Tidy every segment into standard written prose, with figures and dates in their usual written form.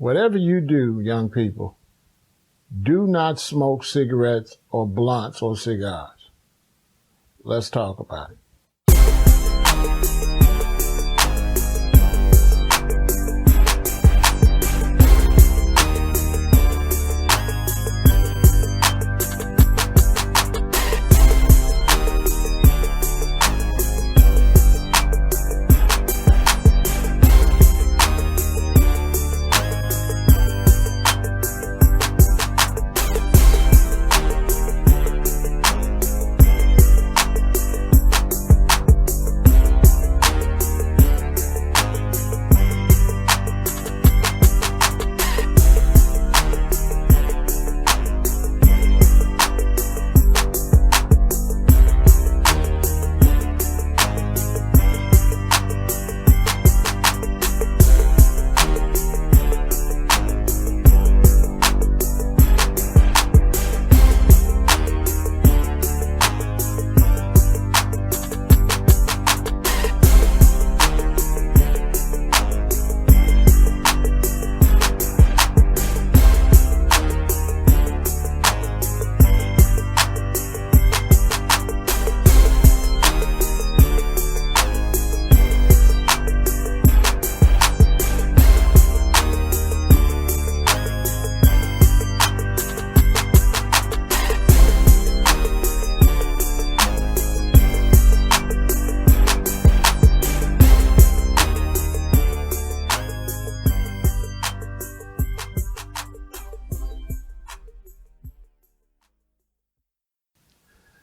Whatever you do, young people, do not smoke cigarettes or blunts or cigars. Let's talk about it.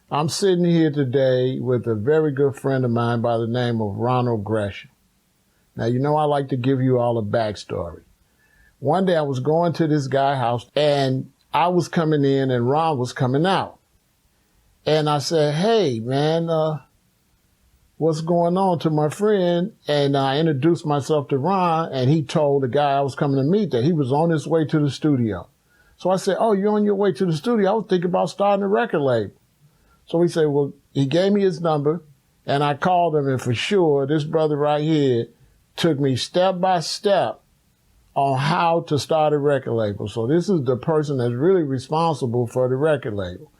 I'm sitting here today with a very good friend of mine by the name of Ronald Gresham. Now, you know I like to give you all a backstory. One day I was going to this guy's house and I was coming in and Ron was coming out. And I said, hey, man, what's going on to my friend? And I introduced myself to Ron and he told the guy I was coming to meet that he was on his way to the studio. So I said, oh, you're on your way to the studio? I was thinking about starting a record label. So he said, well, he gave me his number and I called him, and for sure, this brother right here took me step by step on how to start a record label. So this is the person that's really responsible for the record label.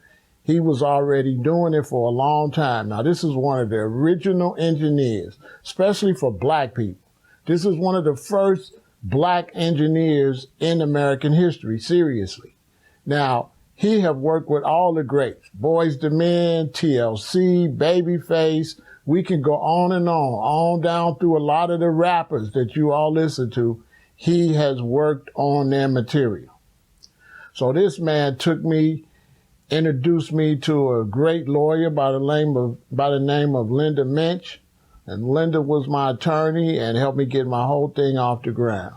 He was already doing it for a long time. Now, this is one of the original engineers, especially for black people. This is one of the first black engineers in American history, seriously. Now, he have worked with all the greats, Boyz II Men, TLC, Babyface. We can go on down through a lot of the rappers that you all listen to. He has worked on their material. So this man introduced me to a great lawyer by the name of Linda Minch. And Linda was my attorney and helped me get my whole thing off the ground.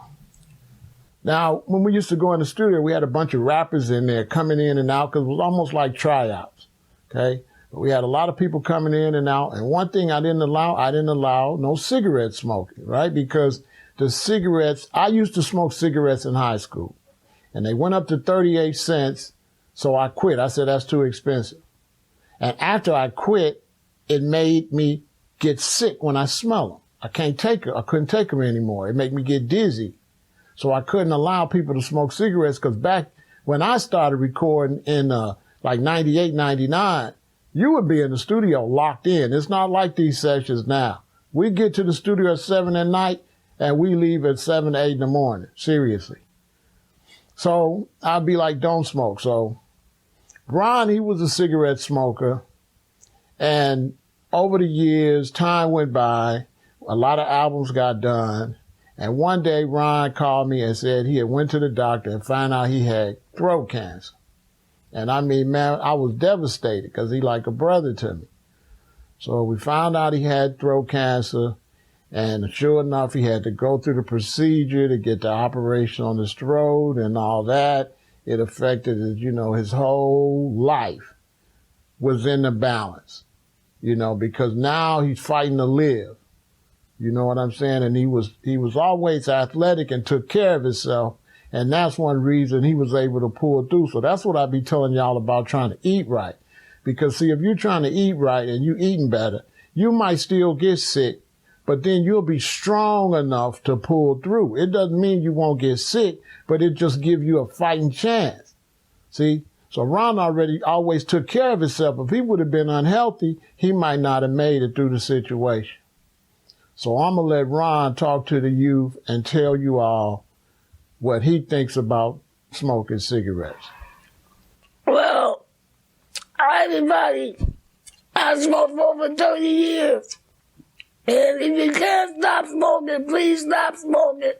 Now, when we used to go in the studio, we had a bunch of rappers in there coming in and out because it was almost like tryouts, okay? But we had a lot of people coming in and out. And one thing I didn't allow no cigarette smoking, right? Because the cigarettes, I used to smoke cigarettes in high school and they went up to 38 cents. So I quit. I said, that's too expensive. And after I quit, it made me get sick when I smell them. I couldn't take them anymore. It made me get dizzy. So I couldn't allow people to smoke cigarettes because back when I started recording in like 98, 99, you would be in the studio locked in. It's not like these sessions now. We get to the studio at 7 at night and we leave at 7, 8 in the morning, seriously. So I'd be like, don't smoke. So Ron, he was a cigarette smoker. And over the years, time went by, a lot of albums got done. And one day, Ron called me and said he had went to the doctor and found out he had throat cancer. And I mean, man, I was devastated because he like a brother to me. So we found out he had throat cancer. And sure enough, he had to go through the procedure to get the operation on his throat and all that. It affected his whole life was in the balance, because now he's fighting to live. You know what I'm saying? And he was always athletic and took care of himself. And that's one reason he was able to pull through. So that's what I be telling y'all about trying to eat right. Because see, if you're trying to eat right and you eating better, you might still get sick, but then you'll be strong enough to pull through. It doesn't mean you won't get sick, but it just gives you a fighting chance. See? So Ron already always took care of himself. If he would have been unhealthy, he might not have made it through the situation. So I'm going to let Ron talk to the youth and tell you all what he thinks about smoking cigarettes. Well, everybody, I smoked for over 30 years. And if you can't stop smoking, please stop smoking.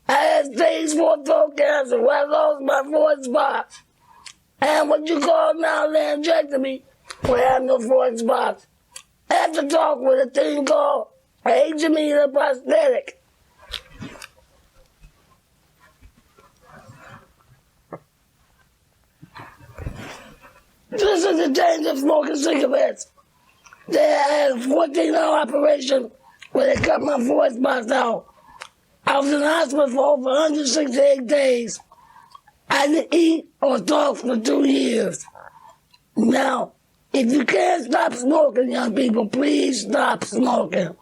I had stage 4 throat cancer where I lost my voice box. And what you call now laryngectomy, where I have no voice box. I have to talk with a thing called an HME prosthetic. This is the danger of smoking cigarettes. They had a 14-hour operation where they cut my voice box out. I was in the hospital for over 168 days. I didn't eat or talk for 2 years. Now, if you can't stop smoking, young people, please stop smoking.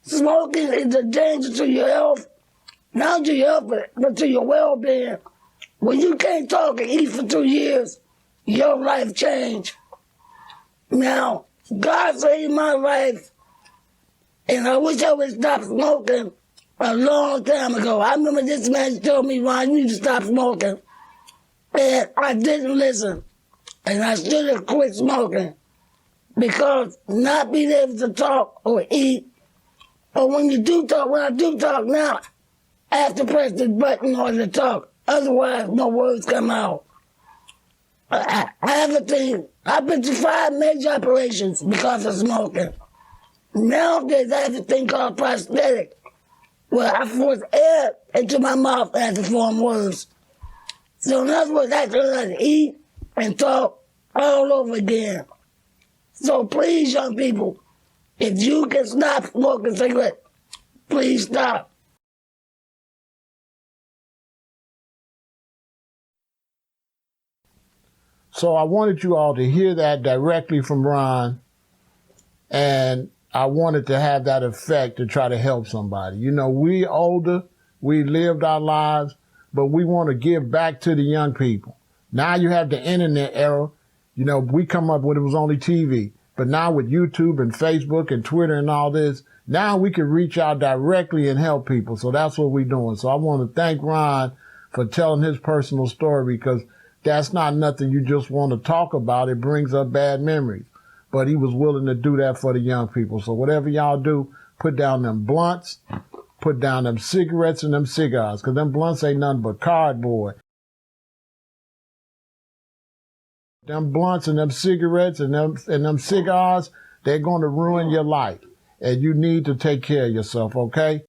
Smoking is a danger to your health, not to your health, but to your well-being. When you can't talk and eat for 2 years, your life changed. Now, God saved my life, and I wish I would stop smoking a long time ago. I remember this man told me, Ron, you need to stop smoking. And I didn't listen. And I should have quit smoking. Because not being able to talk or eat, or when I do talk now, I have to press the button in order to talk. Otherwise, no words come out. I have a thing. I've been to 5 major operations because of smoking. Nowadays, I have a thing called prosthetic, where I force air into my mouth and I have to form words. So in other words, I have to learn how to eat and talk all over again. So please, young people, if you can stop smoking cigarettes, please stop. So I wanted you all to hear that directly from Ron, and I wanted to have that effect to try to help somebody. You know, we older, we lived our lives, but we want to give back to the young people. Now you have the internet era. You know, we come up when it was only TV, but now with YouTube and Facebook and Twitter and all this, now we can reach out directly and help people. So that's what we're doing. So I want to thank Ron for telling his personal story, because that's not nothing you just want to talk about. It brings up bad memories. But he was willing to do that for the young people. So whatever y'all do, put down them blunts, put down them cigarettes and them cigars, because them blunts ain't nothing but cardboard. Them blunts and them cigarettes and them cigars, they're going to ruin your life. And you need to take care of yourself, okay?